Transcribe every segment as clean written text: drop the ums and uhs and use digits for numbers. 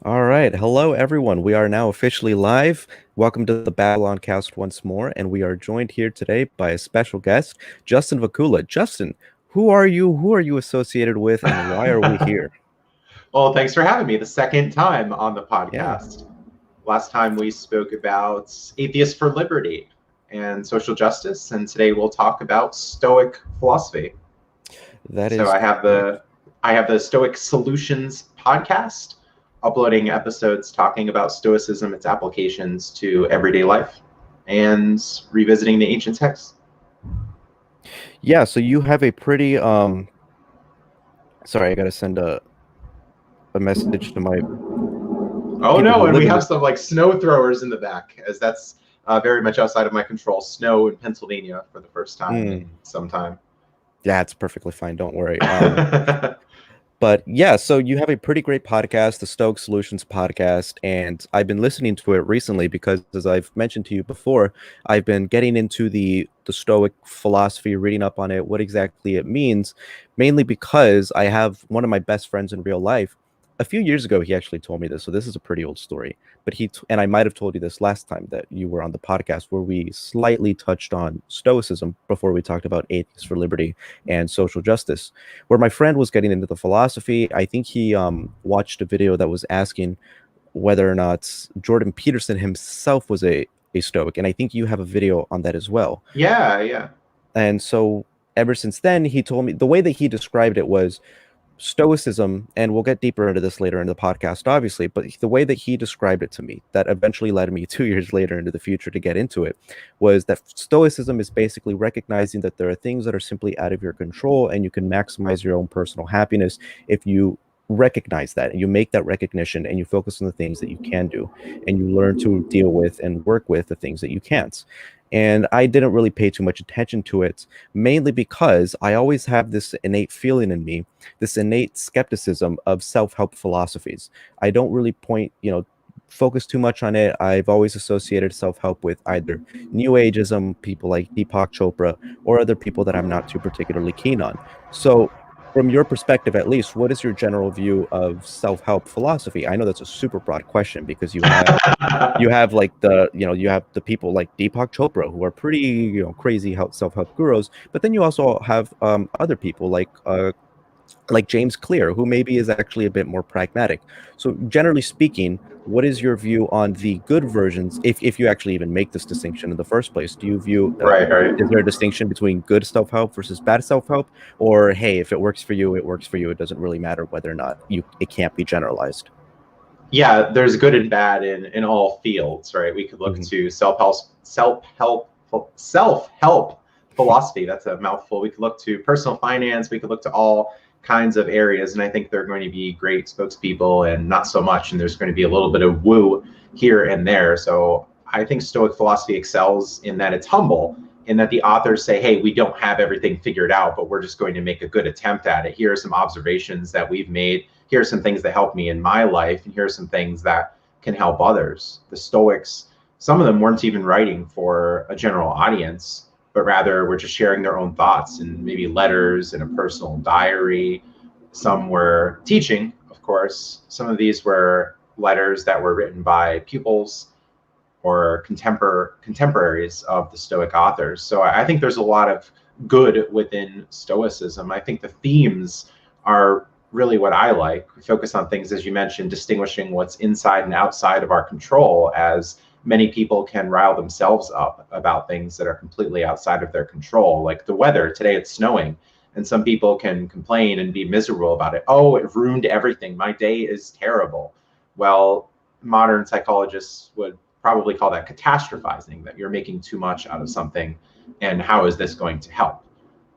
All right. Hello, everyone. We are now officially live. Welcome to the Babylon cast once more. And we are joined here today by a special guest, Justin Vacula. Justin, who are you? Who are you associated with? And why are we here? Well, thanks for having me the second time on the Yeah, podcast. Last time we spoke about atheists for liberty and social justice, and today we'll talk about Stoic philosophy. that So is I have correct. the I have the Stoic Solutions podcast, uploading episodes talking about Stoicism, its applications to everyday life, and revisiting the ancient texts. Yeah, so you have a pretty sorry, I gotta send a message to my Oh people no, who and live we in have this. some like snow throwers in the back, as that's very much outside of my control. Snow in Pennsylvania for the first time Mm, in some time. yeah, it's perfectly fine. Don't worry. But yeah, so you have a pretty great podcast, the Stoic Solutions podcast, and I've been listening to it recently because, as I've mentioned to you before, I've been getting into the Stoic philosophy, reading up on it, what exactly it means, mainly because I have one of my best friends in real life. A few years ago, he actually told me this, so this is a pretty old story. But and I might have told you this last time that you were on the podcast, where we slightly touched on Stoicism before we talked about atheists for liberty and social justice, where my friend was getting into the philosophy. I think he watched a video that was asking whether or not Jordan Peterson himself was a Stoic, and I think you have a video on that as well. Yeah, yeah. And so ever since then, he told me the way that he described it was Stoicism, and we'll get deeper into this later in the podcast, obviously, but the way that he described it to me, that eventually led me 2 years later into the future to get into it, was that Stoicism is basically recognizing that there are things that are simply out of your control, and you can maximize your own personal happiness if you recognize that and you make that recognition and you focus on the things that you can do and you learn to deal with and work with the things that you can't. And I didn't really pay too much attention to it, mainly because I always have this innate feeling in me, this innate skepticism of self-help philosophies. I don't really focus too much on it. I've always associated self-help with either New Ageism, people like Deepak Chopra, or other people that I'm not too particularly keen on. So, from your perspective, at least, what is your general view of self-help philosophy? I know that's a super broad question because you have like you have the people like Deepak Chopra who are pretty crazy self-help gurus, but then you also have other people like James Clear, who maybe is actually a bit more pragmatic. So, generally speaking, what is your view on the good versions, if you actually even make this distinction in the first place? Do you view, Right, right. is there a distinction between good self help versus bad self help? Or, hey, if it works for you, it works for you. It doesn't really matter whether or not it can't be generalized. Yeah, there's good and bad in all fields, right? We could look Hmm. to self-help philosophy. That's a mouthful. We could look to personal finance. We could look to all kinds of areas, and I think they're going to be great spokespeople and not so much. And there's going to be a little bit of woo here and there. So I think Stoic philosophy excels in that it's humble, in that the authors say, "Hey, we don't have everything figured out, but we're just going to make a good attempt at it. Here are some observations that we've made. Here are some things that help me in my life, and here are some things that can help others." The Stoics, some of them weren't even writing for a general audience, but rather were just sharing their own thoughts in maybe letters in a personal diary. Some were teaching, of course. Some of these were letters that were written by pupils or contemporaries of the Stoic authors. So I think there's a lot of good within Stoicism. I think the themes are really what I like. We focus on things, as you mentioned, distinguishing what's inside and outside of our control, as many people can rile themselves up about things that are completely outside of their control, like the weather. Today it's snowing, and some people can complain and be miserable about it. Oh, it ruined everything. My day is terrible. Well, modern psychologists would probably call that catastrophizing, that you're making too much out of something, and how is this going to help?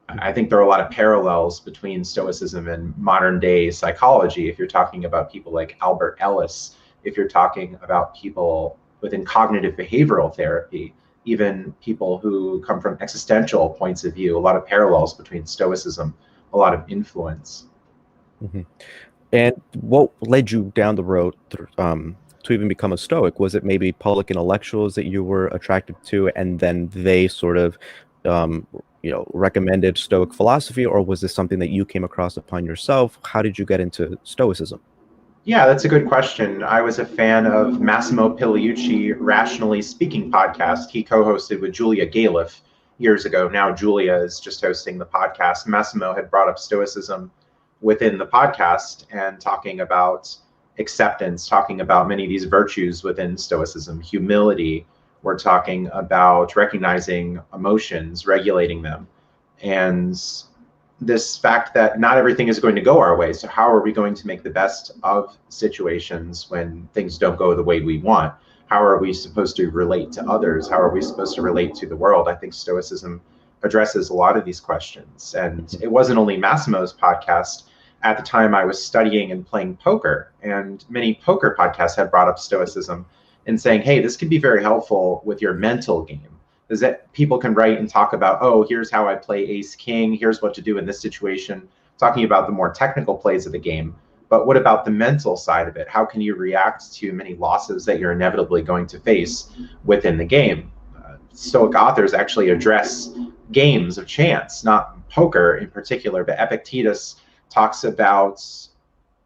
I think there are a lot of parallels between Stoicism and modern day psychology. If you're talking about people like Albert Ellis, if you're talking about people within cognitive behavioral therapy, even people who come from existential points of view, a lot of parallels between Stoicism, a lot of influence. Hmm. And what led you down the road to even become a Stoic? Was it maybe public intellectuals that you were attracted to, and then they sort of, um, recommended Stoic philosophy, or was this something that you came across upon yourself? How did you get into Stoicism? Yeah, that's a good question. I was a fan of Massimo Pigliucci Rationally Speaking podcast. He co-hosted with Julia Galef years ago. Now Julia is just hosting the podcast. Massimo had brought up Stoicism within the podcast and talking about acceptance, talking about many of these virtues within Stoicism, humility. We're talking about recognizing emotions, regulating them, and this fact that not everything is going to go our way. So how are we going to make the best of situations when things don't go the way we want? How are we supposed to relate to others? How are we supposed to relate to the world? I think Stoicism addresses a lot of these questions. And it wasn't only Massimo's podcast. At the time, I was studying and playing poker, and many poker podcasts had brought up Stoicism and saying, hey, this can be very helpful with your mental game, is that people can write and talk about, oh, here's how I play ace king, here's what to do in this situation, talking about the more technical plays of the game. But what about the mental side of it? How can you react to many losses that you're inevitably going to face within the game? Stoic authors actually address games of chance, not poker in particular, but Epictetus talks about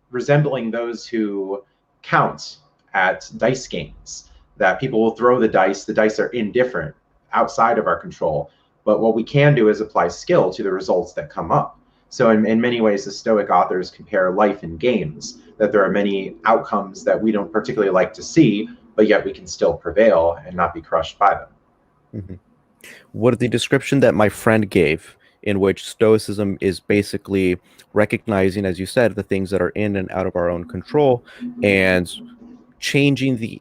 resembling those who count at dice games, that people will throw the dice are indifferent, outside of our control. But what we can do is apply skill to the results that come up. So in many ways, the Stoic authors compare life and games, that there are many outcomes that we don't particularly like to see, but yet we can still prevail and not be crushed by them. Mm-hmm. What the description that my friend gave, in which Stoicism is basically recognizing, as you said, the things that are in and out of our own control, and changing the,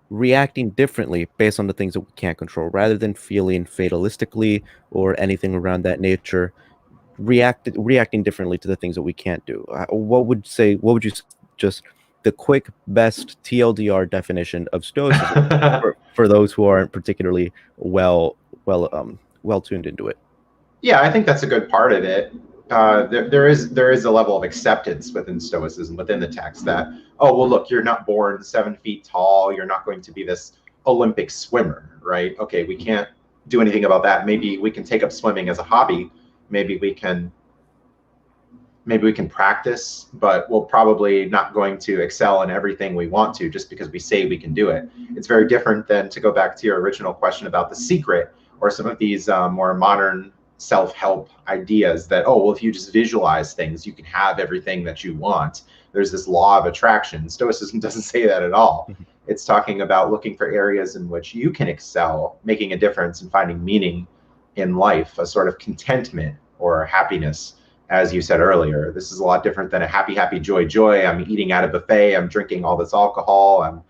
reacting differently based on the things that we can't control, rather than feeling fatalistically or anything around that nature. Reacting differently to the things that we can't do. What would you just the quick best TLDR definition of Stoicism for those who aren't particularly well tuned into it? Yeah, I think that's a good part of it. There is a level of acceptance within Stoicism, within the text, that, oh, well, look, you're not born 7 feet tall. You're not going to be this Olympic swimmer, right? Okay, we can't do anything about that. Maybe we can take up swimming as a hobby. Maybe we can practice, but we're probably not going to excel in everything we want to just because we say we can do it. It's very different than, to go back to your original question about The Secret, or some of these more modern self-help ideas that, oh, well, if you just visualize things, you can have everything that you want. There's this law of attraction. Stoicism doesn't say that at all. It's talking about looking for areas in which you can excel, making a difference and finding meaning in life, a sort of contentment or happiness. As you said earlier, this is a lot different than a happy, happy, joy, joy. I'm eating at a buffet. I'm drinking all this alcohol. I'm,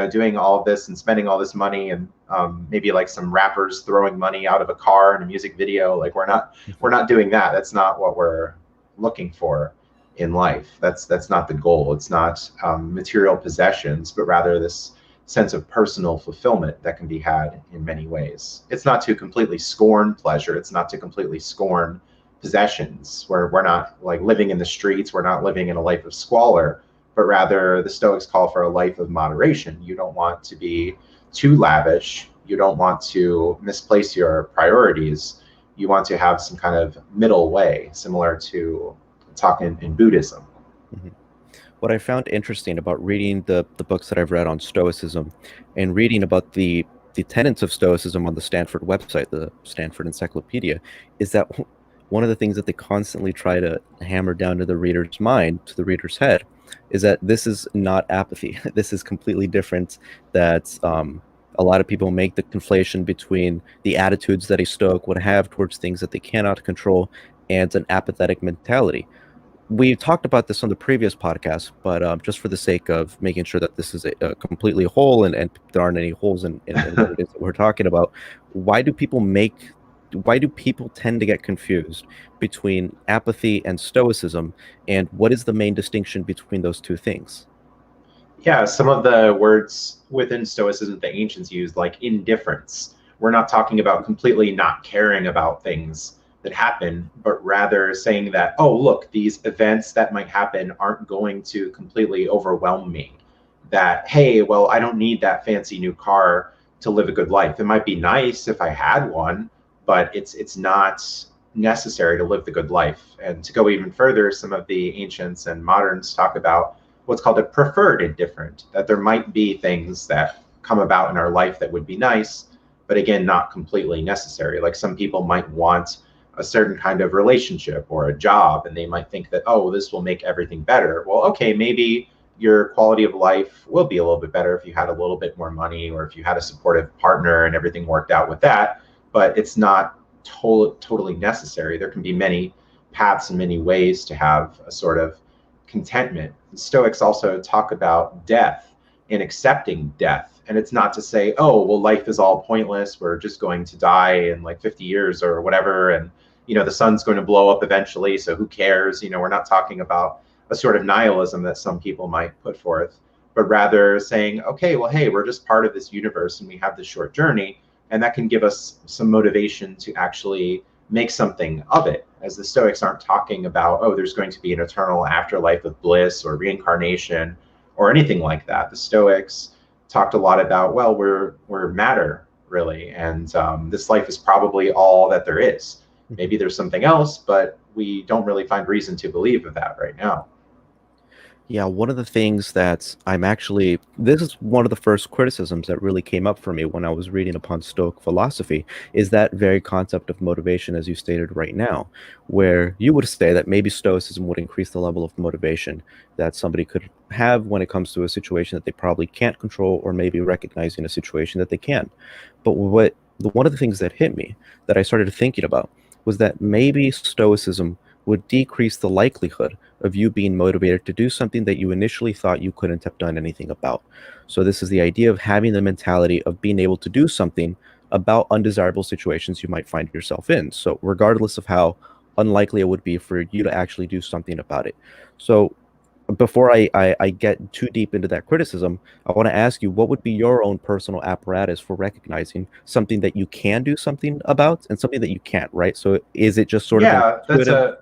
doing all of this and spending all this money, and maybe like some rappers throwing money out of a car in a music video. Like we're not doing that. That's not what we're looking for in life. That's not the goal. It's not material possessions, but rather this sense of personal fulfillment that can be had in many ways. It's not to completely scorn pleasure. It's not to completely scorn possessions, where we're not like living in the streets. We're not living in a life of squalor, but rather the Stoics call for a life of moderation. You don't want to be too lavish. You don't want to misplace your priorities. You want to have some kind of middle way, similar to talking in Buddhism. Mm-hmm. What I found interesting about reading the books that I've read on Stoicism, and reading about the tenets of Stoicism on the Stanford website, the Stanford Encyclopedia, is that one of the things that they constantly try to hammer down to the reader's mind, to the reader's head, is that this is not apathy. This is completely different. That a lot of people make the conflation between the attitudes that a Stoic would have towards things that they cannot control and an apathetic mentality. We talked about this on the previous podcast, but just for the sake of making sure that this is a completely whole, and there aren't any holes in what it is that we're talking about, why do people tend to get confused between apathy and Stoicism, and what is the main distinction between those two things? Yeah, some of the words within Stoicism the ancients used, like indifference. We're not talking about completely not caring about things that happen, but rather saying that, oh, look, these events that might happen aren't going to completely overwhelm me. That, hey, well, I don't need that fancy new car to live a good life. It might be nice if I had one, but it's not necessary to live the good life. And to go even further, some of the ancients and moderns talk about, what's called a preferred indifferent, that there might be things that come about in our life that would be nice, but again, not completely necessary. Like some people might want a certain kind of relationship or a job, and they might think that, oh, this will make everything better. Well, okay, maybe your quality of life will be a little bit better if you had a little bit more money, or if you had a supportive partner and everything worked out with that, but it's not totally necessary. There can be many paths and many ways to have a sort of contentment. The Stoics also talk about death and accepting death. And it's not to say, oh, well, life is all pointless. We're just going to die in like 50 years or whatever. And, the sun's going to blow up eventually. So who cares? We're not talking about a sort of nihilism that some people might put forth, but rather saying, okay, well, hey, we're just part of this universe and we have this short journey. And that can give us some motivation to actually make something of it. As the Stoics aren't talking about, oh, there's going to be an eternal afterlife of bliss or reincarnation or anything like that. The Stoics talked a lot about, well, we're matter, really, and this life is probably all that there is. Maybe there's something else, but we don't really find reason to believe of that right now. Yeah, one of the things that this is one of the first criticisms that really came up for me when I was reading upon Stoic philosophy, is that very concept of motivation, as you stated right now, where you would say that maybe Stoicism would increase the level of motivation that somebody could have when it comes to a situation that they probably can't control, or maybe recognizing a situation that they can. But one of the things that hit me, that I started thinking about, was that maybe Stoicism would decrease the likelihood of you being motivated to do something that you initially thought you couldn't have done anything about. So this is the idea of having the mentality of being able to do something about undesirable situations you might find yourself in. So regardless of how unlikely it would be for you to actually do something about it. So before I get too deep into that criticism, I want to ask you, what would be your own personal apparatus for recognizing something that you can do something about and something that you can't, right? So is it just sort of Yeah, intuitive?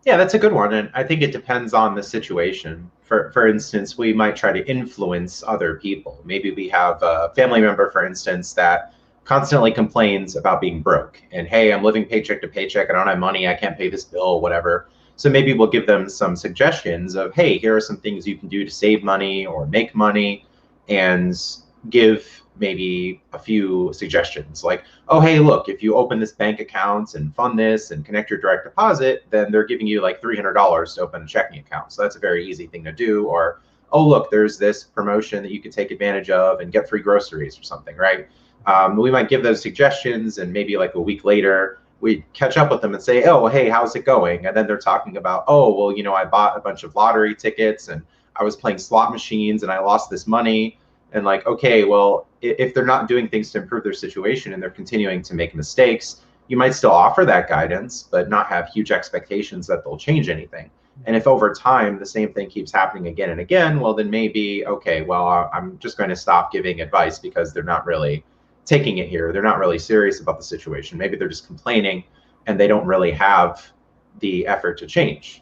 that's a good one, and I think it depends on the situation. For instance, we might try to influence other people. Maybe we have a family member, for instance, that constantly complains about being broke, and hey, I'm living paycheck to paycheck, I don't have money, I can't pay this bill, whatever. So maybe we'll give them some suggestions of, hey, here are some things you can do to save money or make money, and give maybe a few suggestions like, oh, hey, look, if you open this bank account and fund this and connect your direct deposit, then they're giving you like $300 to open a checking account. So that's a very easy thing to do. Or, oh, look, there's this promotion that you could take advantage of and get free groceries or something, right? We might give those suggestions, and maybe like a week later, we catch up with them and say, oh, hey, how's it going? And then they're talking about, oh, well, I bought a bunch of lottery tickets and I was playing slot machines and I lost this money. And like, okay, well, if they're not doing things to improve their situation and they're continuing to make mistakes, you might still offer that guidance, but not have huge expectations that they'll change anything. And if over time the same thing keeps happening again and again, well, then maybe, okay, well, I'm just going to stop giving advice because they're not really taking it here. They're not really serious about the situation. Maybe they're just complaining and they don't really have the effort to change.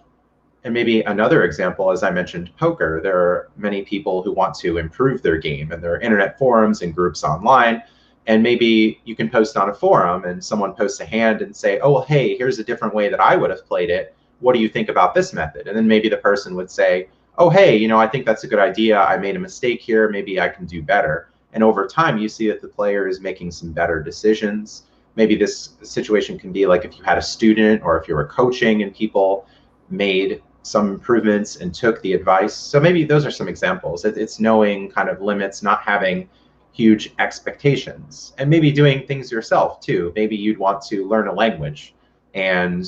And maybe another example, as I mentioned, poker. There are many people who want to improve their game, and there are internet forums and groups online. And maybe you can post on a forum and someone posts a hand and say, oh, well, hey, here's a different way that I would have played it. What do you think about this method? And then maybe the person would say, oh, hey, I think that's a good idea. I made a mistake here. Maybe I can do better. And over time, you see that the player is making some better decisions. Maybe this situation can be like if you had a student or if you were coaching and people made some improvements and took the advice. So maybe those are some examples. It's knowing kind of limits, not having huge expectations, and maybe doing things yourself too. Maybe you'd want to learn a language, and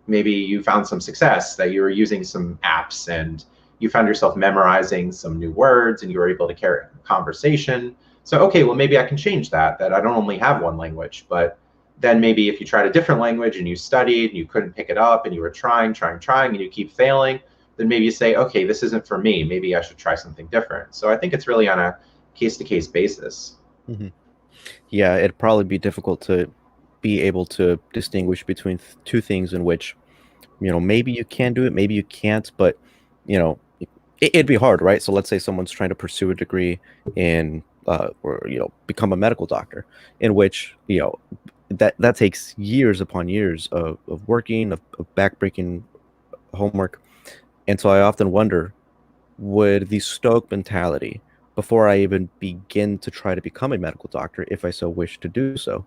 maybe you found some success that you were using some apps and you found yourself memorizing some new words and you were able to carry a conversation. So, okay, well, maybe I can change that I don't only have one language, but then maybe if you tried a different language and you studied and you couldn't pick it up and you were trying, and you keep failing, then maybe you say, okay, this isn't for me. Maybe I should try something different. So I think it's really on a case-to-case basis. Mm-hmm. Yeah, it'd probably be difficult to be able to distinguish between two things in which, maybe you can do it, maybe you can't, but, it'd be hard, right? So let's say someone's trying to pursue a degree in, or, become a medical doctor, in which, that takes years upon years of working, of backbreaking homework. And so I often wonder, would the Stoic mentality, before I even begin to try to become a medical doctor, if I so wish to do so,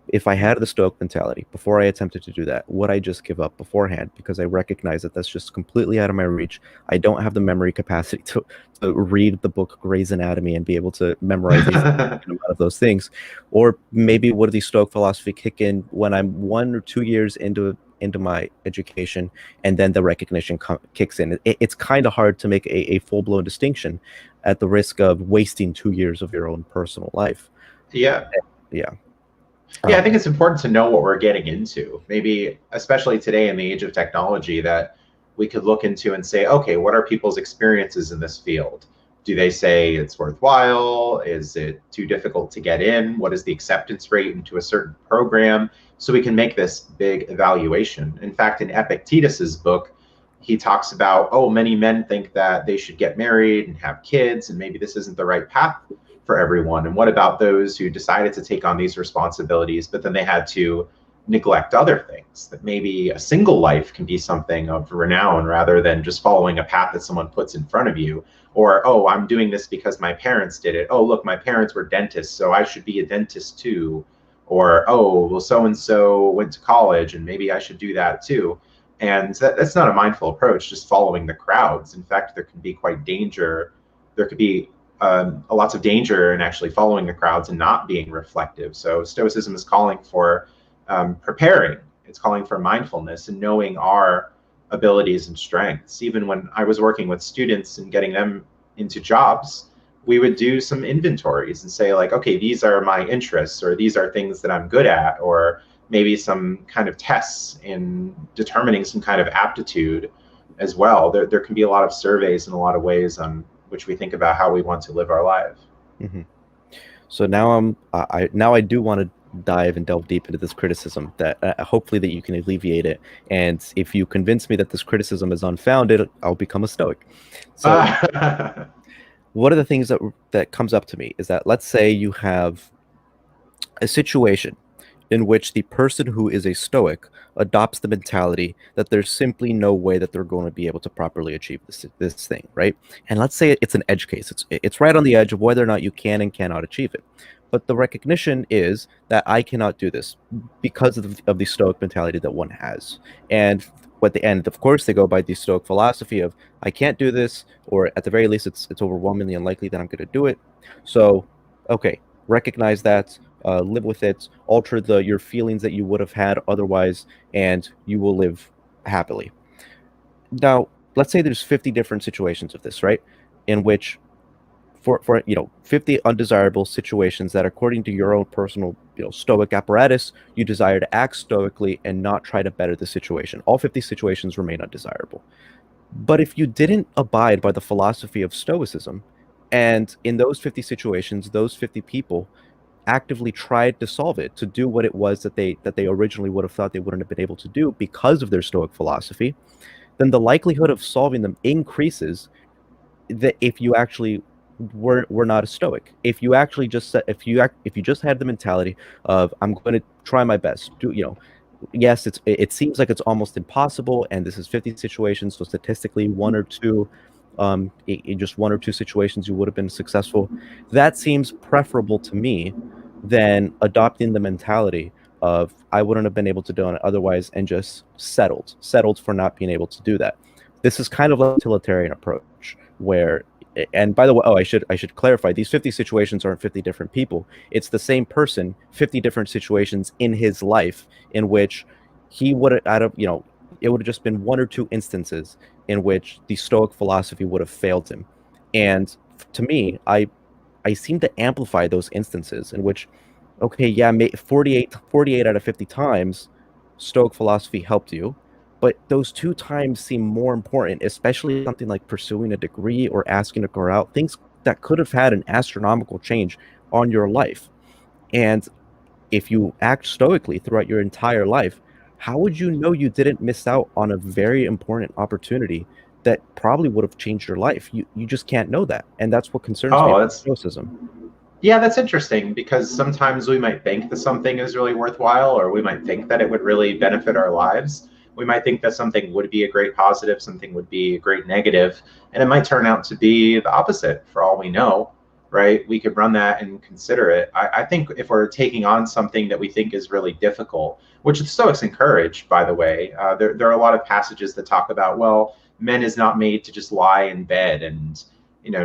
if I had the Stoic mentality before I attempted to do that, would I just give up beforehand because I recognize that that's just completely out of my reach? I don't have the memory capacity to read the book Grey's Anatomy and be able to memorize a significant amount of those things. Or maybe would the Stoic philosophy kick in when I'm 1 or 2 years into my education, and then the recognition kicks in. It's kind of hard to make a full-blown distinction at the risk of wasting 2 years of your own personal life. Yeah. Yeah. Yeah, I think it's important to know what we're getting into. Maybe, especially today in the age of technology, that we could look into and say, okay, what are people's experiences in this field? Do they say it's worthwhile? Is it too difficult to get in? What is the acceptance rate into a certain program? So we can make this big evaluation. In fact, in Epictetus's book, he talks about, oh, many men think that they should get married and have kids, and maybe this isn't the right path for everyone. And what about those who decided to take on these responsibilities, but then they had to neglect other things? That maybe a single life can be something of renown rather than just following a path that someone puts in front of you. Or, oh, I'm doing this because my parents did it. Oh, look, my parents were dentists, so I should be a dentist too. Or, oh, well, so and so went to college and maybe I should do that too. And that's not a mindful approach, just following the crowds. In fact, there can be quite danger. There could be lots of danger in actually following the crowds and not being reflective. So Stoicism is calling for preparing. It's calling for mindfulness and knowing our abilities and strengths. Even when I was working with students and getting them into jobs, we would do some inventories and say like, okay, these are my interests, or these are things that I'm good at, or maybe some kind of tests in determining some kind of aptitude as well. There can be a lot of surveys in a lot of ways on which we think about how we want to live our life. Mm-hmm. So now I do want to dive and delve deep into this criticism that hopefully that you can alleviate it. And if you convince me that this criticism is unfounded, I'll become a Stoic. So one of the things that comes up to me is that, let's say you have a situation in which the person who is a Stoic adopts the mentality that there's simply no way that they're going to be able to properly achieve this thing, right? And let's say it's an edge case. It's right on the edge of whether or not you can and cannot achieve it. But the recognition is that I cannot do this because of the Stoic mentality that one has. And at the end, of course, they go by the Stoic philosophy of I can't do this, or at the very least, it's overwhelmingly unlikely that I'm going to do it. So, okay, recognize that, live with it, alter your feelings that you would have had otherwise, and you will live happily. Now, let's say there's 50 different situations of this, right? In which for 50 undesirable situations that, according to your own personal Stoic apparatus, you desire to act stoically and not try to better the situation. All 50 situations remain undesirable. But if you didn't abide by the philosophy of Stoicism, and in those 50 situations, those 50 people actively tried to solve it, to do what it was that they originally would have thought they wouldn't have been able to do because of their Stoic philosophy, then the likelihood of solving them increases that if you actually were not a Stoic. If you actually just said, if you just had the mentality of I'm going to try my best, yes, it seems like it's almost impossible, and this is 50 situations, so statistically one or two, in just one or two situations you would have been successful. That seems preferable to me than adopting the mentality of I wouldn't have been able to do it otherwise, and just settled for not being able to do that. This is kind of like a utilitarian approach where, and by the way, I should clarify, these 50 situations aren't 50 different people. It's the same person, 50 different situations in his life in which he would have, it would have just been one or two instances in which the Stoic philosophy would have failed him. And to me, I seem to amplify those instances in which, okay, yeah, 48 out of 50 times, Stoic philosophy helped you, but those two times seem more important, especially something like pursuing a degree or asking to go out, things that could have had an astronomical change on your life. And if you act stoically throughout your entire life, how would you know you didn't miss out on a very important opportunity that probably would have changed your life? You just can't know that. And that's what concerns me Oh, about Stoicism. yeah, that's interesting, because sometimes we might think that something is really worthwhile, or we might think that it would really benefit our lives. We might think that something would be a great positive, something would be a great negative, and it might turn out to be the opposite for all we know, right? We could run that and consider it. I think if we're taking on something that we think is really difficult, which the Stoics encourage, by the way, there are a lot of passages that talk about, well, men is not made to just lie in bed and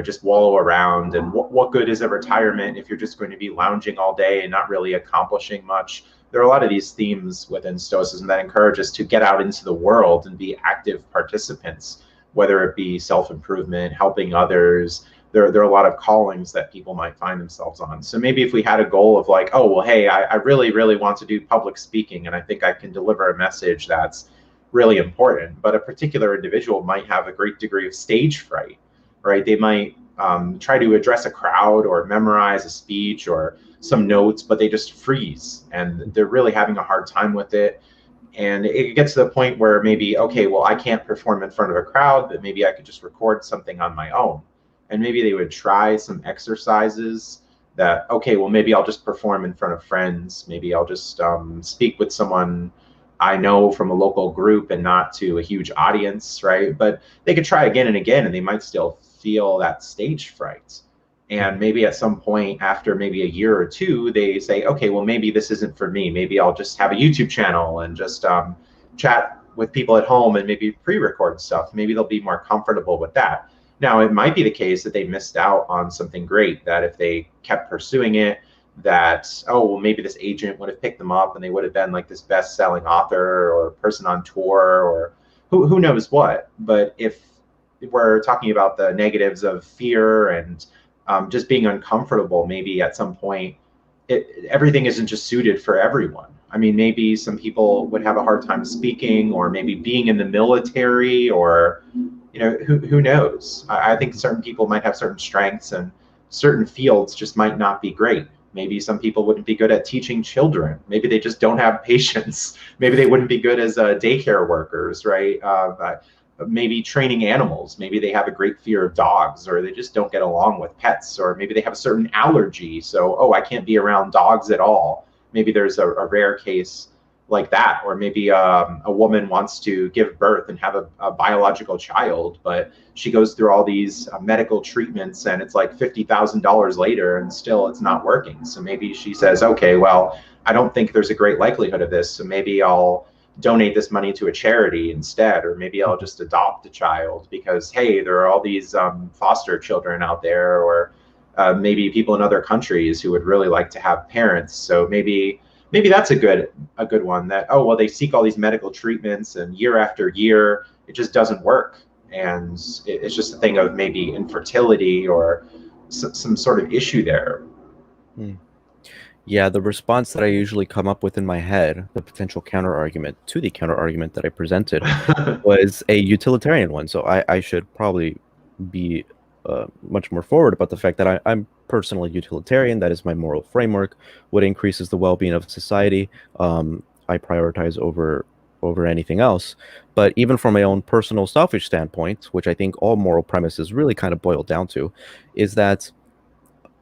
just wallow around, and what good is a retirement if you're just going to be lounging all day and not really accomplishing much. There are a lot of these themes within Stoicism that encourage us to get out into the world and be active participants, whether it be self-improvement, helping others. There are a lot of callings that people might find themselves on. So maybe if we had a goal of like, oh, well, hey, I really, really want to do public speaking, and I think I can deliver a message that's really important, but a particular individual might have a great degree of stage fright, right? They might try to address a crowd or memorize a speech or some notes, but they just freeze and they're really having a hard time with it. And it gets to the point where maybe, okay, well, I can't perform in front of a crowd, but maybe I could just record something on my own. And maybe they would try some exercises that, okay, well, maybe I'll just perform in front of friends. Maybe I'll just speak with someone I know from a local group and not to a huge audience, right? But they could try again and again, and they might still feel that stage fright. And maybe at some point after maybe a year or two, they say, okay, well, maybe this isn't for me. Maybe I'll just have a YouTube channel and just chat with people at home and maybe pre-record stuff. Maybe they'll be more comfortable with that. Now, it might be the case that they missed out on something great, that if they kept pursuing it, that, oh, well, maybe this agent would have picked them up and they would have been like this best-selling author or person on tour or who knows what. But if we're talking about the negatives of fear and just being uncomfortable, maybe at some point, everything isn't just suited for everyone. I mean, maybe some people would have a hard time speaking, or maybe being in the military, or who knows? I think certain people might have certain strengths, and certain fields just might not be great. Maybe some people wouldn't be good at teaching children. Maybe they just don't have patience. Maybe they wouldn't be good as daycare workers, right? Maybe training animals. Maybe they have a great fear of dogs, or they just don't get along with pets, or maybe they have a certain allergy. So, oh, I can't be around dogs at all. Maybe there's a rare case like that. Or maybe a woman wants to give birth and have a biological child, but she goes through all these medical treatments and it's like $50,000 later and still it's not working. So maybe she says, okay, well, I don't think there's a great likelihood of this, so maybe I'll donate this money to a charity instead, or maybe I'll just adopt a child because, hey, there are all these foster children out there, or maybe people in other countries who would really like to have parents. So maybe that's a good one, that, oh, well, they seek all these medical treatments and year after year, it just doesn't work. And it's just a thing of maybe infertility or some sort of issue there. Yeah, the response that I usually come up with in my head, the potential counter argument to the counter argument that I presented, was a utilitarian one. So I should probably be much more forward about the fact that I'm personally utilitarian. That is my moral framework. What increases the well-being of society, I prioritize over anything else. But even from my own personal selfish standpoint, which I think all moral premises really kind of boil down to, is that,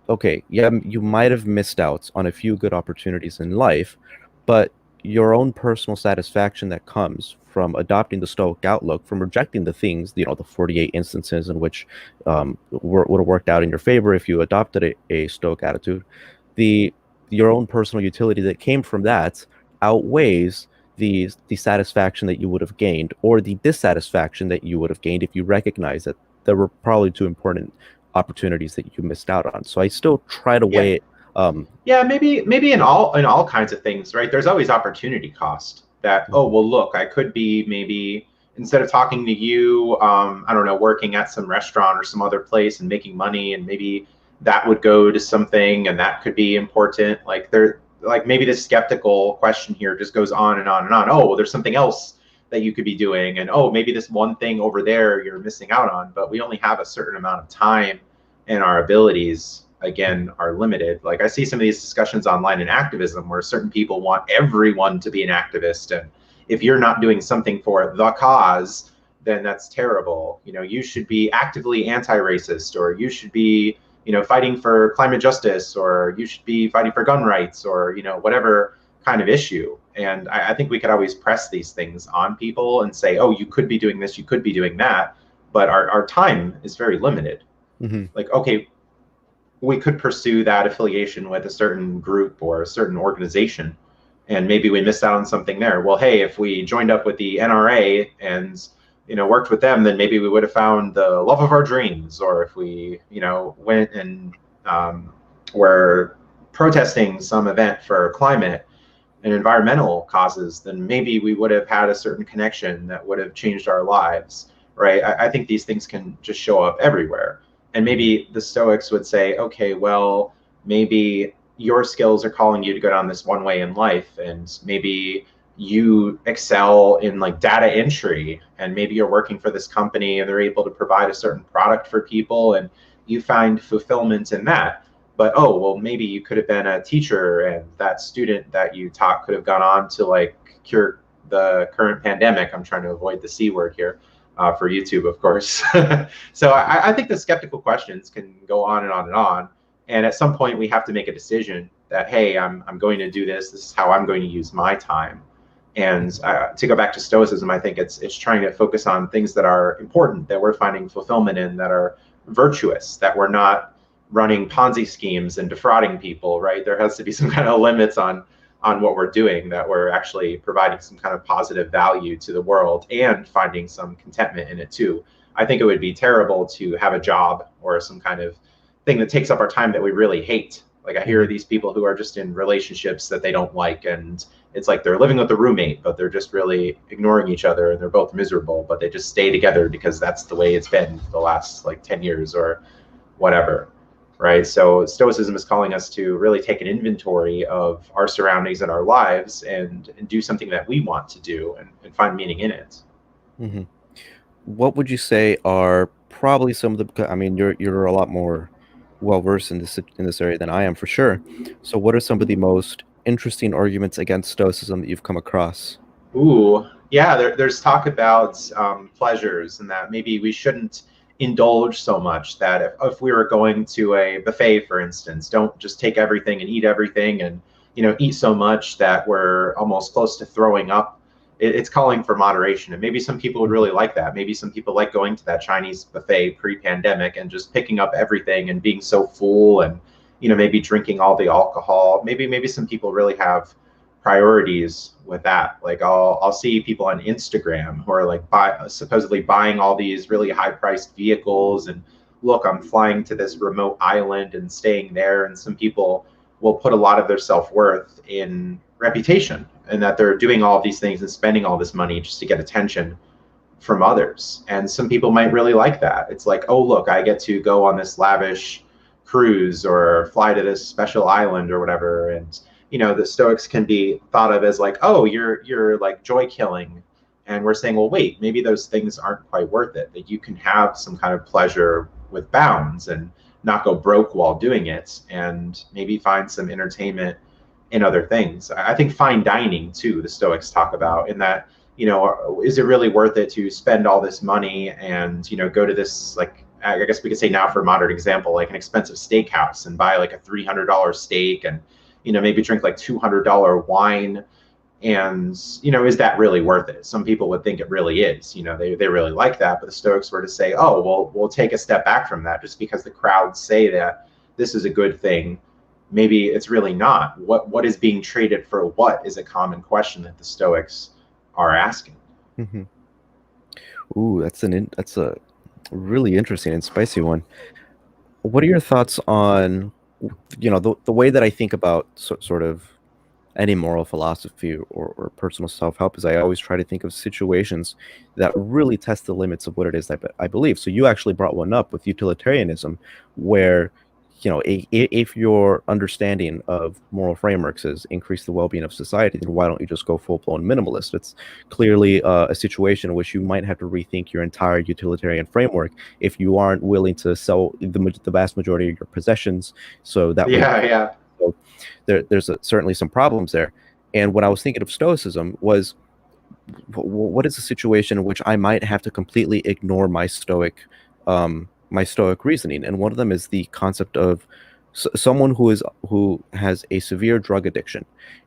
okay, yeah, you might have missed out on a few good opportunities in life, but your own personal satisfaction that comes from adopting the Stoic outlook, from rejecting the things, the 48 instances in which would have worked out in your favor if you adopted a Stoic attitude, your own personal utility that came from that outweighs the satisfaction that you would have gained, or the dissatisfaction that you would have gained if you recognize that there were probably too important opportunities that you missed out on. So I still try to weigh it. Yeah, maybe in all kinds of things, right? There's always opportunity cost. That, oh, well, look, I could be maybe, instead of talking to you, I don't know, working at some restaurant or some other place and making money, and maybe that would go to something, and that could be important. Like maybe this skeptical question here just goes on and on and on. Oh, well, there's something else that you could be doing, and oh, maybe this one thing over there you're missing out on. But we only have a certain amount of time, and our abilities, again, are limited. Like, I see some of these discussions online in activism where certain people want everyone to be an activist, and if you're not doing something for the cause, then that's terrible. You should be actively anti-racist, or you should be fighting for climate justice, or you should be fighting for gun rights, or whatever kind of issue. And I think we could always press these things on people and say, oh, you could be doing this, you could be doing that, but our time is very limited. Mm-hmm. Like, okay, we could pursue that affiliation with a certain group or a certain organization, and maybe we missed out on something there. Well, hey, if we joined up with the NRA and worked with them, then maybe we would have found the love of our dreams. Or if we went and were protesting some event for climate and environmental causes, then maybe we would have had a certain connection that would have changed our lives, right? I think these things can just show up everywhere. And maybe the Stoics would say, okay, well, maybe your skills are calling you to go down this one way in life, and maybe you excel in like data entry, and maybe you're working for this company and they're able to provide a certain product for people, and you find fulfillment in that. But oh, well, maybe you could have been a teacher, and that student that you taught could have gone on to like cure the current pandemic. I'm trying to avoid the C word here. For YouTube, of course. So I think the skeptical questions can go on and on and on. And at some point, we have to make a decision that, hey, I'm going to do this. This is how I'm going to use my time. And to go back to Stoicism, I think it's trying to focus on things that are important, that we're finding fulfillment in, that are virtuous, that we're not running Ponzi schemes and defrauding people, right? There has to be some kind of limits on what we're doing, that we're actually providing some kind of positive value to the world and finding some contentment in it too. I think it would be terrible to have a job or some kind of thing that takes up our time that we really hate. Like I hear these people who are just in relationships that they don't like, and it's like they're living with a roommate, but they're just really ignoring each other, and they're both miserable, but they just stay together because that's the way it's been for the last like 10 years or whatever. Right. So Stoicism is calling us to really take an inventory of our surroundings and our lives, and do something that we want to do, and find meaning in it. Mm-hmm. What would you say are probably some of the? I mean, you're a lot more well versed in this area than I am, for sure. So, what are some of the most interesting arguments against Stoicism that you've come across? Ooh, yeah. There's talk about pleasures, and that maybe we shouldn't indulge so much. That if we were going to a buffet, for instance, don't just take everything and eat everything, and eat so much that we're almost close to throwing up. It's calling for moderation, and maybe some people would really like that. Maybe some people like going to that Chinese buffet pre-pandemic and just picking up everything and being so full, and maybe drinking all the alcohol. Maybe some people really have priorities with that. Like I'll see people on Instagram who are like supposedly buying all these really high priced vehicles, and look, I'm flying to this remote island and staying there. And some people will put a lot of their self-worth in reputation, and that they're doing all of these things and spending all this money just to get attention from others. And some people might really like that. It's like, oh, look, I get to go on this lavish cruise or fly to this special island or whatever. And the Stoics can be thought of as like, oh, you're like joy killing. And we're saying, well, wait, maybe those things aren't quite worth it. That you can have some kind of pleasure with bounds and not go broke while doing it, and maybe find some entertainment in other things. I think fine dining too, the Stoics talk about, in that, is it really worth it to spend all this money and, go to this, like, I guess we could say now for a modern example, like an expensive steakhouse, and buy like a $300 steak, and, maybe drink like $200 wine. And, is that really worth it? Some people would think it really is. They really like that. But the Stoics were to say, oh, well, we'll take a step back from that. Just because the crowds say that this is a good thing, maybe it's really not. What is being traded for what is a common question that the Stoics are asking. Mm-hmm. Ooh, that's a really interesting and spicy one. What are your thoughts on, the way that I think about sort of any moral philosophy or personal self-help is I always try to think of situations that really test the limits of what it is that I believe. So you actually brought one up with utilitarianism, where if your understanding of moral frameworks is increase the well-being of society, then why don't you just go full-blown minimalist? It's clearly a situation in which you might have to rethink your entire utilitarian framework if you aren't willing to sell the vast majority of your possessions. So that Yeah. so there's certainly some problems there. And what I was thinking of Stoicism was, what is a situation in which I might have to completely ignore my Stoic reasoning? And one of them is the concept of someone who has a severe drug addiction,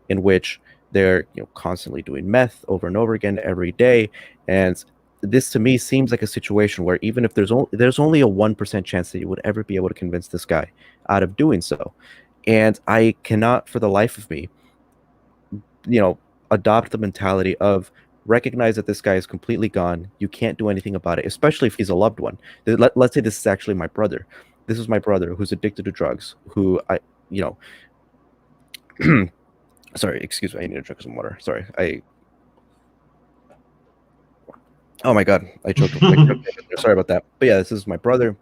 in which They're constantly doing meth over and over again every day, and this to me seems like a situation where even if there's only a 1% chance that you would ever be able to convince this guy out of doing so. And I cannot for the life of me, you know, adopt the mentality of recognize that this guy is completely gone. You can't do anything about it, especially if he's a loved one. Let's say this is actually my brother. This is my brother who's addicted to drugs, who you know, sorry, excuse me, I need to drink some water. Sorry. Oh my God, I choked. Sorry about that. But yeah, this is my brother.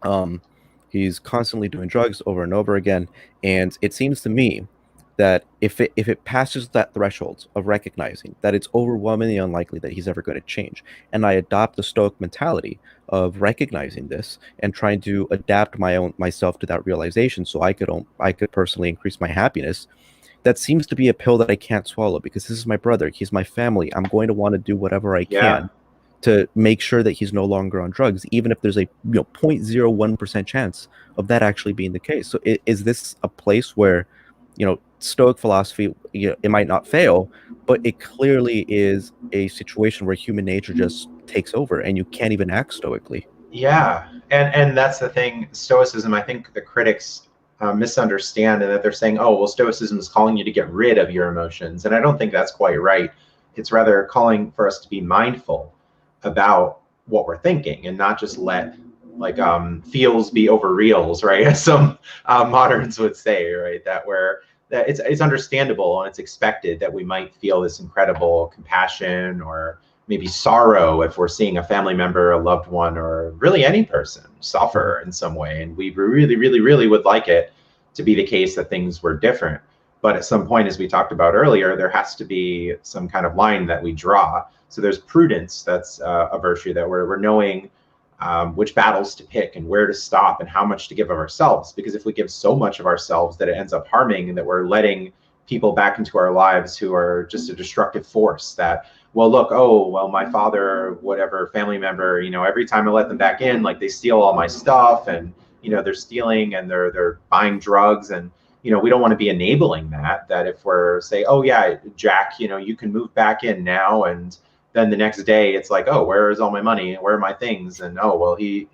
Um, he's constantly doing drugs over and over again, and it seems to me that if it passes that threshold of recognizing that it's overwhelmingly unlikely that he's ever going to change, and I adopt the Stoic mentality of recognizing this and trying to adapt myself to that realization, so I could personally increase my happiness. That seems to be a pill that I can't swallow because this is my brother. He's my family. I'm going to want to do whatever I Yeah. can to make sure that he's no longer on drugs, even if there's a 0.01% chance of that actually being the case. So is this a place where, Stoic philosophy, it might not fail, but it clearly is a situation where human nature just takes over and you can't even act stoically. Yeah, and that's the thing. Stoicism, I think the critics misunderstand, and that they're saying, "Oh, well, Stoicism is calling you to get rid of your emotions," and I don't think that's quite right. It's rather calling for us to be mindful about what we're thinking and not just let like feels be over reals, right? As some moderns would say, right? That it's understandable and it's expected that we might feel this incredible compassion or maybe sorrow if we're seeing a family member, a loved one, or really any person Mhm. suffer in some way. And we really, really, really would like it to be the case that things were different. But at some point, as we talked about earlier, there has to be some kind of line that we draw. So there's prudence, that's a virtue that we're knowing which battles to pick and where to stop and how much to give of ourselves. Because if we give so much of ourselves that it ends up harming and that we're letting people back into our lives who are just a destructive force, that well look, oh well, my father, whatever family member, every time I let them back in, like they steal all my stuff, and they're stealing and they're buying drugs, and we don't want to be enabling that if we're say, oh yeah, Jack, you can move back in now, and then the next day it's like, oh, where is all my money, where are my things, and oh well, he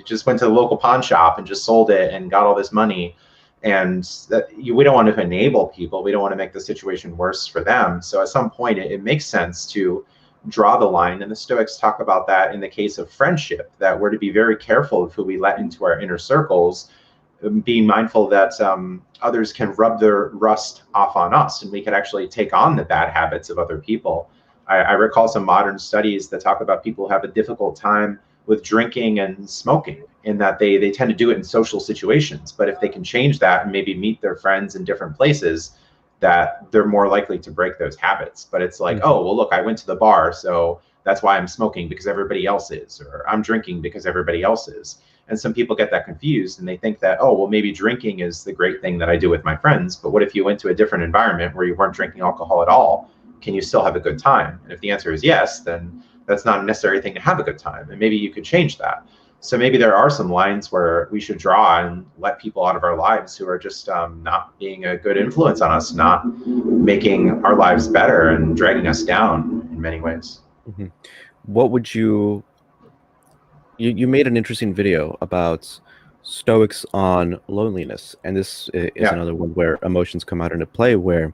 just went to the local pawn shop and just sold it and got all this money. And we don't want to enable people. We don't want to make the situation worse for them. So at some point, it makes sense to draw the line. And the Stoics talk about that in the case of friendship, that we're to be very careful of who we let into our inner circles, being mindful that others can rub their rust off on us, and we could actually take on the bad habits of other people. I recall some modern studies that talk about people who have a difficult time with drinking and smoking, in that they tend to do it in social situations. But if they can change that and maybe meet their friends in different places, that they're more likely to break those habits. But it's like, Mhm. oh, well, look, I went to the bar, so that's why I'm smoking, because everybody else is, or I'm drinking because everybody else is. And some people get that confused and they think that, oh, well, maybe drinking is the great thing that I do with my friends. But what if you went to a different environment where you weren't drinking alcohol at all? Can you still have a good time? And if the answer is yes, then that's not a necessary thing to have a good time. And maybe you could change that. So maybe there are some lines where we should draw and let people out of our lives who are just not being a good influence on us, not making our lives better and dragging us down in many ways. Mhm. What would you made an interesting video about Stoics on loneliness, and this is Yeah. another one where emotions come out into play, where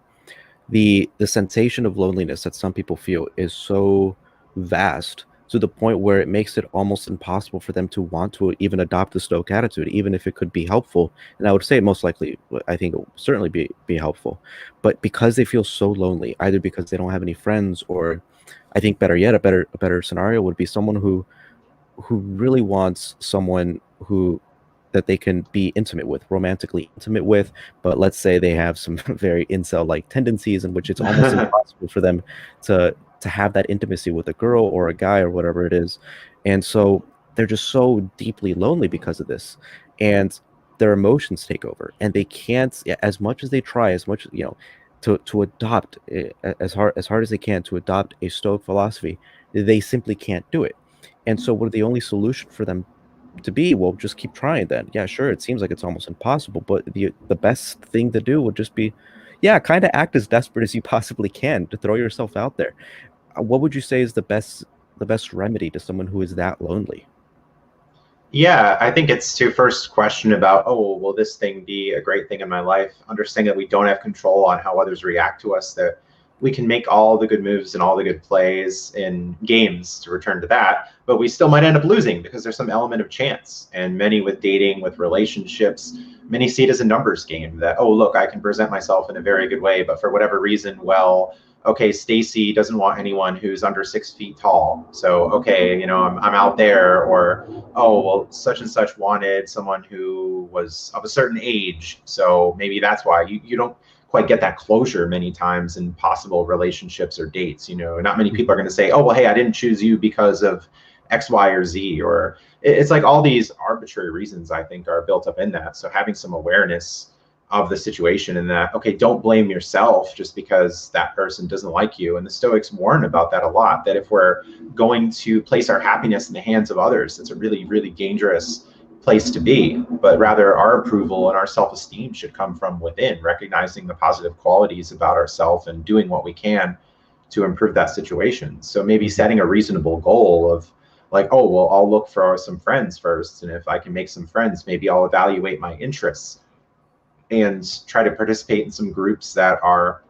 the sensation of loneliness that some people feel is so vast to the point where it makes it almost impossible for them to want to even adopt the Stoic attitude, even if it could be helpful. And I would say most likely, I think it will certainly be helpful. But because they feel so lonely, either because they don't have any friends, or I think better yet, a better scenario would be someone who really wants someone who that they can be intimate with, romantically intimate with, but let's say they have some very incel-like tendencies in which it's almost impossible for them to have that intimacy with a girl or a guy or whatever it is. And so they're just so deeply lonely because of this. And their emotions take over and they can't, as much as they try, as much, to adopt as hard as they can to adopt a Stoic philosophy, they simply can't do it. And so what the only solution for them to be, well, just keep trying then. Yeah, sure, it seems like it's almost impossible, but the best thing to do would just be, yeah, kind of act as desperate as you possibly can to throw yourself out there. What would you say is the best remedy to someone who is that lonely? Yeah, I think it's to first question about, oh, will this thing be a great thing in my life? Understanding that we don't have control on how others react to us, that we can make all the good moves and all the good plays in games, to return to that, but we still might end up losing because there's some element of chance. And many with dating, with relationships, many see it as a numbers game that, oh, look, I can present myself in a very good way, but for whatever reason, well, okay, Stacy doesn't want anyone who's under 6 feet tall. So, okay, I'm out there. Or, oh, well, such and such wanted someone who was of a certain age. So maybe that's why you don't quite get that closure many times in possible relationships or dates. Not many people are going to say, oh, well, hey, I didn't choose you because of X, Y, or Z. Or it's like all these arbitrary reasons, I think, are built up in that. So having some awareness of the situation, and that, okay, don't blame yourself just because that person doesn't like you. And the Stoics warn about that a lot, that if we're going to place our happiness in the hands of others, it's a really, really dangerous place to be. But rather, our approval and our self-esteem should come from within, recognizing the positive qualities about ourselves and doing what we can to improve that situation. So maybe setting a reasonable goal of, like, oh, well, I'll look for some friends first, and if I can make some friends, maybe I'll evaluate my interests and try to participate in some groups that are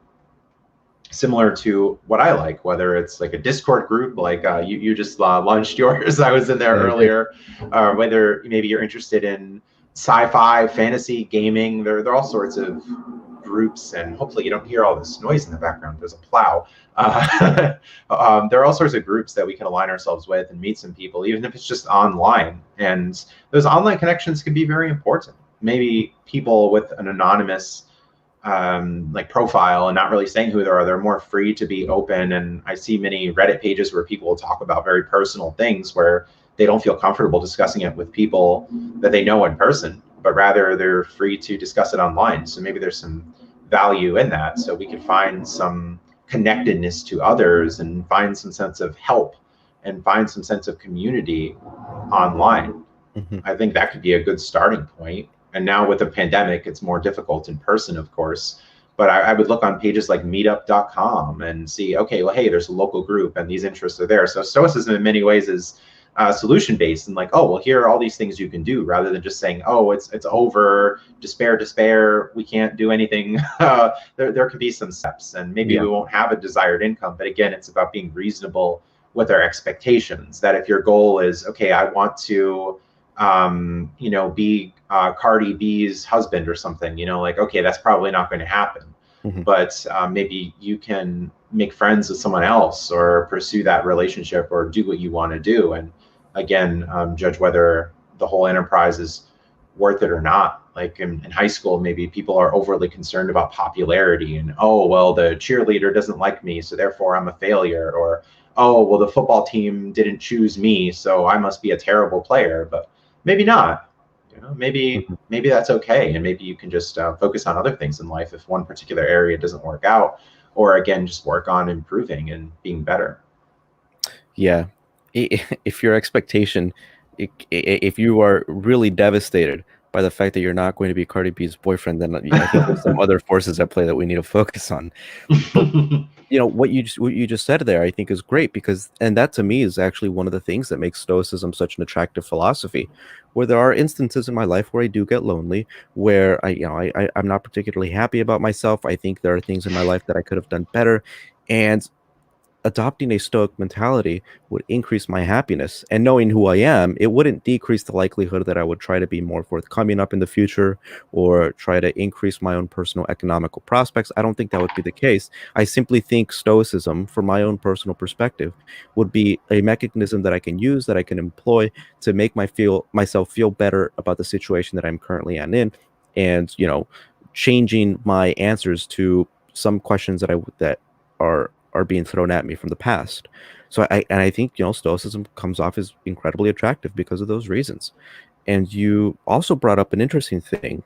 similar to what I like, whether it's like a Discord group, like you just launched yours. I was in there earlier. Whether maybe you're interested in sci-fi, fantasy, gaming. There are all sorts of groups, and hopefully you don't hear all this noise in the background. There's a plow. There are all sorts of groups that we can align ourselves with and meet some people, even if it's just online. And those online connections can be very important. Maybe people with an anonymous like profile and not really saying who they are, they're more free to be open. And I see many Reddit pages where people will talk about very personal things where they don't feel comfortable discussing it with people that they know in person, but rather they're free to discuss it online. So maybe there's some value in that. So we could find some connectedness to others and find some sense of help and find some sense of community online. I think that could be a good starting point. And now with the pandemic, it's more difficult in person, of course. But I would look on pages like meetup.com and see, okay, well, hey, there's a local group and these interests are there. So Stoicism in many ways is solution based, and like, oh, well, here are all these things you can do, rather than just saying, oh, it's over, despair, we can't do anything. There could be some steps, and maybe we won't have a desired income. But again, it's about being reasonable with our expectations. That if your goal is, okay, I want to be Cardi B's husband or something, like, okay, that's probably not going to happen. But maybe you can make friends with someone else or pursue that relationship or do what you want to do. And again, judge whether the whole enterprise is worth it or not. Like in high school, maybe people are overly concerned about popularity and, oh, well, the cheerleader doesn't like me, so therefore I'm a failure. Or, oh, well, the football team didn't choose me, so I must be a terrible player. But maybe not. Maybe that's okay, and maybe you can just focus on other things in life if one particular area doesn't work out, or again, just work on improving and being better. Yeah, if your expectation, if you are really devastated by the fact that you're not going to be Cardi B's boyfriend, then I think there's some other forces at play that we need to focus on. But what you just said there, I think is great, because, and that to me is actually one of the things that makes Stoicism such an attractive philosophy, where there are instances in my life where I do get lonely, where I'm not particularly happy about myself. I think there are things in my life that I could have done better, and adopting a stoic mentality would increase my happiness. And knowing who I am, it wouldn't decrease the likelihood that I would try to be more forthcoming up in the future or try to increase my own personal economical prospects. I don't think that would be the case. I simply think stoicism, from my own personal perspective, would be a mechanism that I can use, that I can employ to make myself feel better about the situation that I'm currently in, and changing my answers to some questions that are being thrown at me from the past. So I think stoicism comes off as incredibly attractive because of those reasons. And you also brought up an interesting thing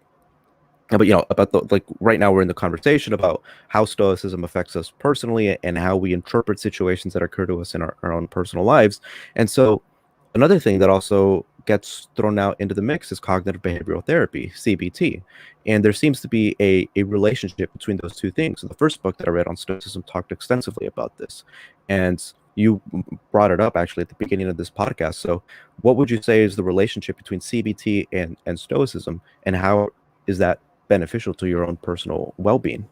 about the, like, right now we're in the conversation about how stoicism affects us personally and how we interpret situations that occur to us in our own personal lives. And so another thing that also gets thrown out into the mix is cognitive behavioral therapy, CBT. And there seems to be a relationship between those two things. So the first book that I read on Stoicism talked extensively about this. And you brought it up actually at the beginning of this podcast. So what would you say is the relationship between CBT and Stoicism, and how is that beneficial to your own personal well-being?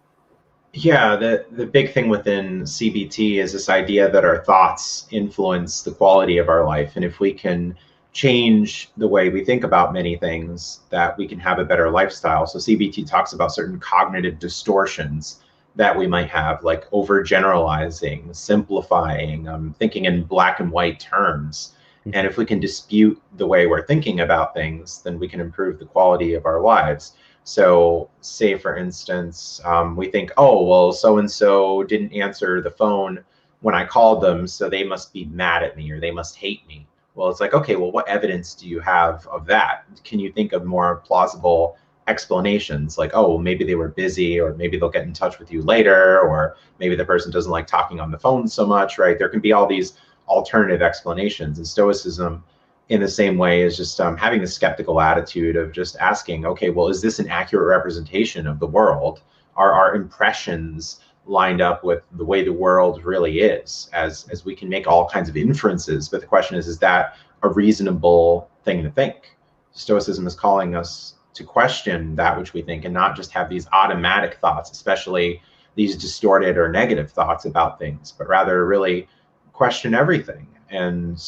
Yeah, the big thing within CBT is this idea that our thoughts influence the quality of our life. And if we can change the way we think about many things, that we can have a better lifestyle. So CBT talks about certain cognitive distortions that we might have, like overgeneralizing, simplifying, thinking in black and white terms. And if we can dispute the way we're thinking about things, then we can improve the quality of our lives. So, say for instance, we think, oh, well, so and so didn't answer the phone when I called them, so they must be mad at me or they must hate me. Well, it's like, okay, well, what evidence do you have of that? Can you think of more plausible explanations? Like, oh, well, maybe they were busy, or maybe they'll get in touch with you later, or maybe the person doesn't like talking on the phone so much, right? There can be all these alternative explanations. And Stoicism, in the same way, is just having the skeptical attitude of just asking, okay, well, is this an accurate representation of the world? Are our impressions lined up with the way the world really is? As we can make all kinds of inferences, but the question is that a reasonable thing to think? Stoicism is calling us to question that which we think and not just have these automatic thoughts, especially these distorted or negative thoughts about things, but rather really question everything and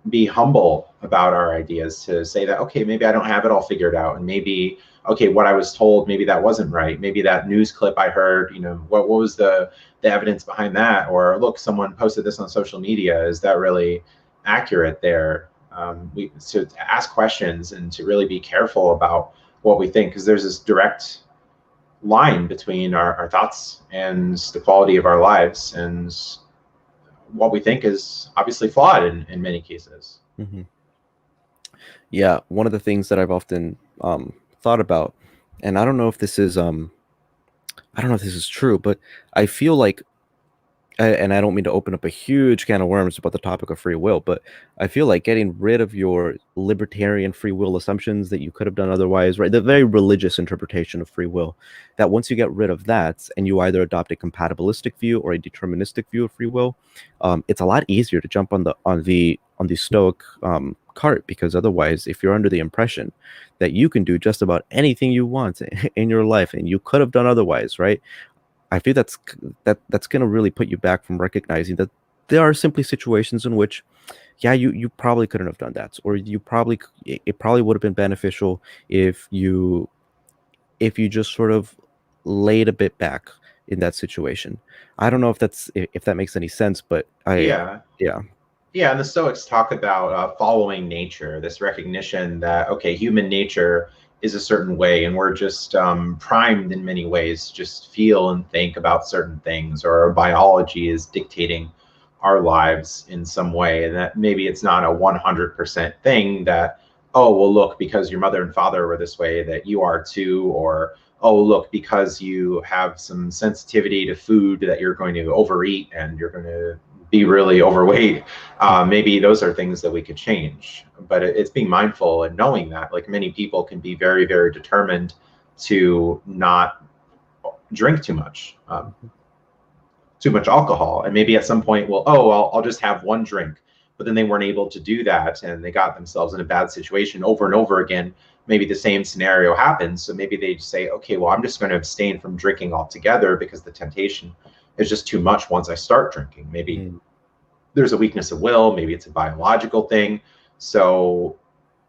be humble about our ideas, to say that, okay, maybe I don't have it all figured out, and maybe, okay, what I was told, maybe that wasn't right, maybe that news clip I heard, what was the evidence behind that, or look, someone posted this on social media, is that really accurate there? We to ask questions and to really be careful about what we think, because there's this direct line between our thoughts and the quality of our lives, and what we think is obviously flawed in many cases. Mm-hmm. Yeah, one of the things that I've often thought about, and I don't know if this is true, but I feel like, and I don't mean to open up a huge can of worms about the topic of free will, but I feel like getting rid of your libertarian free will assumptions that you could have done otherwise, right? The very religious interpretation of free will, that once you get rid of that and you either adopt a compatibilistic view or a deterministic view of free will, it's a lot easier to jump on the Stoic cart, because otherwise, if you're under the impression that you can do just about anything you want in your life and you could have done otherwise, right? I feel that's going to really put you back from recognizing that there are simply situations in which, yeah, you probably couldn't have done that, or it probably would have been beneficial if you just sort of laid a bit back in that situation. I don't know if that makes any sense, but Yeah. yeah. Yeah, and the Stoics talk about following nature, this recognition that, okay, human nature is a certain way, and we're just primed in many ways to just feel and think about certain things, or our biology is dictating our lives in some way, and that maybe it's not a 100% thing that, oh, well, look, because your mother and father were this way, that you are too, or, oh, look, because you have some sensitivity to food, that you're going to overeat and you're going to be really overweight. Maybe those are things that we could change, but it's being mindful and knowing that, like, many people can be very, very determined to not drink too much alcohol, and maybe at some point, well, oh, I'll just have one drink, but then they weren't able to do that, and they got themselves in a bad situation over and over again. Maybe the same scenario happens, so maybe they just say, okay, well, I'm just going to abstain from drinking altogether, because the temptation is just too much once I start drinking. Maybe there's a weakness of will, maybe it's a biological thing. So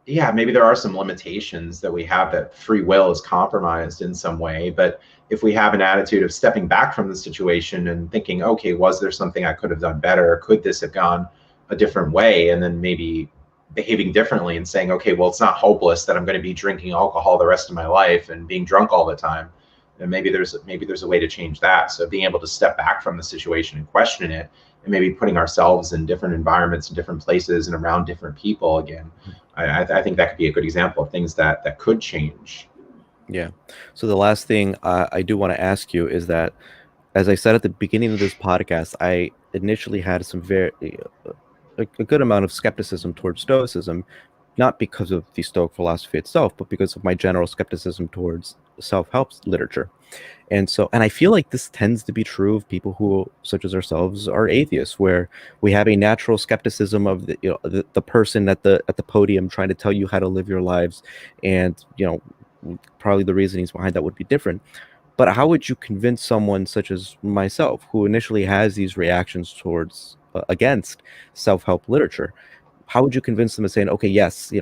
yeah, maybe there are some limitations that we have, that free will is compromised in some way. But if we have an attitude of stepping back from the situation and thinking, okay, was there something I could have done better? Could this have gone a different way? And then maybe behaving differently and saying, okay, well, it's not hopeless that I'm going to be drinking alcohol the rest of my life and being drunk all the time. And maybe there's a way to change that. So being able to step back from the situation and question it, and maybe putting ourselves in different environments and different places and around different people again. I think that could be a good example of things that could change. Yeah. So the last thing I do want to ask you is that, as I said at the beginning of this podcast, I initially had some a good amount of skepticism towards Stoicism, not because of the Stoic philosophy itself, but because of my general skepticism towards self-help literature. And I feel like this tends to be true of people who, such as ourselves, are atheists, where we have a natural skepticism of the person at the podium trying to tell you how to live your lives, and probably the reasonings behind that would be different. But how would you convince someone such as myself, who initially has these reactions towards against self-help literature? How would you convince them of saying, okay, yes,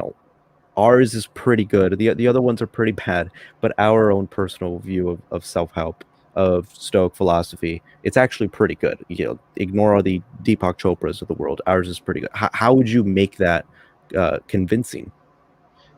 ours is pretty good, the other ones are pretty bad, but our own personal view of self-help, of Stoic philosophy, it's actually pretty good. Ignore all the Deepak Chopras of the world. Ours is pretty good. How would you make that convincing?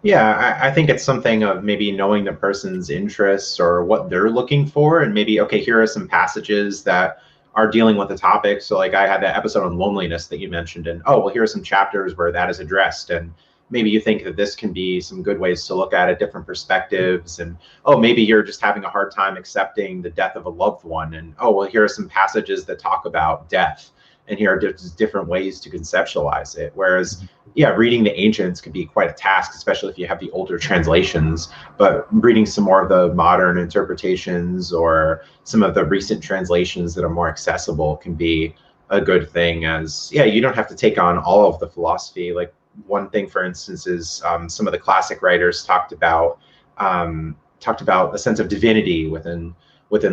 Yeah, I think it's something of maybe knowing the person's interests or what they're looking for, and maybe, okay, here are some passages that are dealing with the topic. So, like, I had that episode on loneliness that you mentioned, and oh, well, here are some chapters where that is addressed, and maybe you think that this can be some good ways to look at it, different perspectives, and oh, maybe you're just having a hard time accepting the death of a loved one, and oh, well, here are some passages that talk about death, and here are different ways to conceptualize it. Whereas, yeah, reading the ancients can be quite a task, especially if you have the older translations. But reading some more of the modern interpretations or some of the recent translations that are more accessible can be a good thing. As, yeah, you don't have to take on all of the philosophy. Like, one thing, for instance, is some of the classic writers talked about a sense of divinity within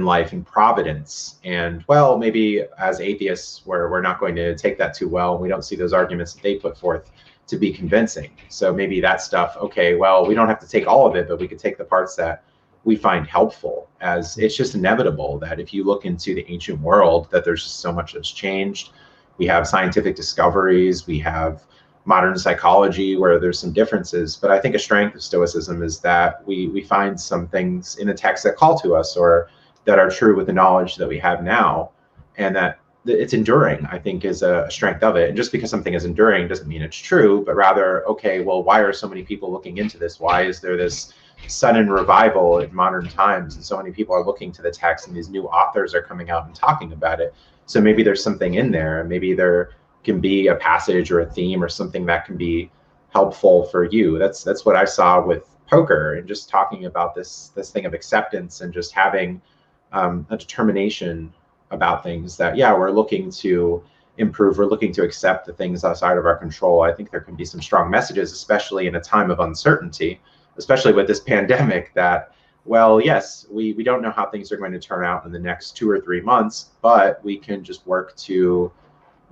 life and providence. And, well, maybe as atheists, we're not going to take that too well. We don't see those arguments that they put forth to be convincing. So maybe that stuff, okay, well, we don't have to take all of it, but we could take the parts that we find helpful, as it's just inevitable that if you look into the ancient world, that there's just so much that's changed. We have scientific discoveries, we have modern psychology where there's some differences. But I think a strength of Stoicism is that we find some things in the text that call to us or that are true with the knowledge that we have now, and that it's enduring, I think, is a strength of it. And just because something is enduring doesn't mean it's true, but rather, okay, well, why are so many people looking into this? Why is there this sudden revival in modern times? And so many people are looking to the text, and these new authors are coming out and talking about it. So maybe there's something in there. Maybe there can be a passage or a theme or something that can be helpful for you. That's what I saw with poker, and just talking about this thing of acceptance and just having a determination about things that, yeah, we're looking to improve, we're looking to accept the things outside of our control. I think there can be some strong messages, especially in a time of uncertainty, especially with this pandemic, that, well, yes, we don't know how things are going to turn out in the next 2 or 3 months, but we can just work to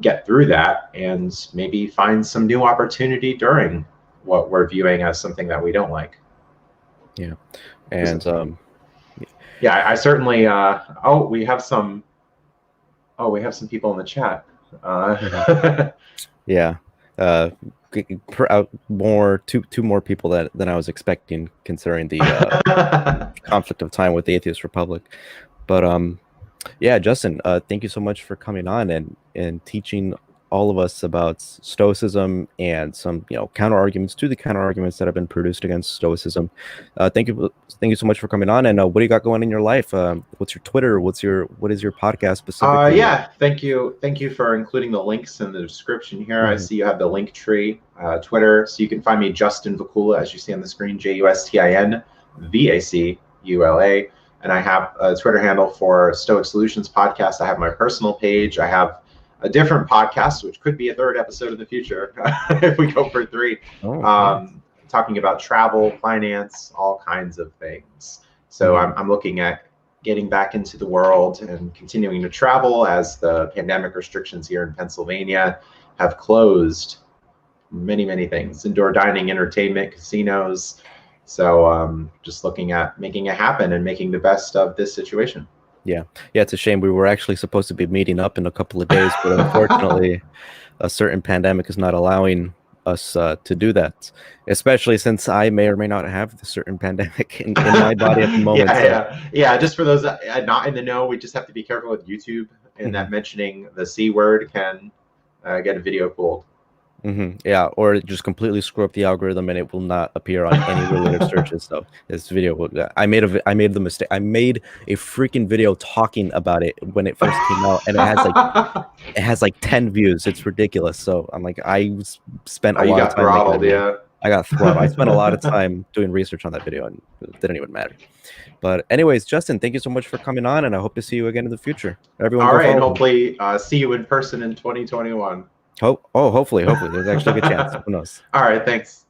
get through that and maybe find some new opportunity during what we're viewing as something that we don't like. Yeah. And yeah, I certainly we have some people in the chat. Yeah. Two more people than I was expecting, considering the conflict of time with the Atheist Republic. But yeah, Justin, thank you so much for coming on and teaching all of us about Stoicism and some counter arguments to the counter arguments that have been produced against Stoicism. Thank you so much for coming on. And what do you got going in your life? What's your Twitter? What is your podcast specifically? Yeah, thank you for including the links in the description here. I see you have the link tree, Twitter, so you can find me Justin Vacula, as you see on the screen, JustinVacula, and I have a Twitter handle for Stoic Solutions Podcast. I have my personal page. I have a different podcast, which could be a third episode in the future if we go for 3, talking about travel, finance, all kinds of things. So I'm looking at getting back into the world and continuing to travel, as the pandemic restrictions here in Pennsylvania have closed many things: indoor dining, entertainment, casinos. So just looking at making it happen and making the best of this situation. Yeah, it's a shame. We were actually supposed to be meeting up in a couple of days, but unfortunately, a certain pandemic is not allowing us to do that, especially since I may or may not have the certain pandemic in my body at the moment. Yeah. Just for those not in the know, we just have to be careful with YouTube, and that mentioning the C word can get a video pulled. Yeah, or just completely screw up the algorithm and it will not appear on any related searches. So this video, I made the mistake. I made a freaking video talking about it when it first came out, and it has like 10 views. It's ridiculous. So I'm like, I spent a lot of time throttled, yeah. I got throttled. I spent a lot of time doing research on that video, and it didn't even matter. But anyways, Justin, thank you so much for coming on, and I hope to see you again in the future. Everyone, All go right, and follow him. hopefully see you in person in 2021. Hopefully, there's actually a good chance. Who knows? All right, thanks.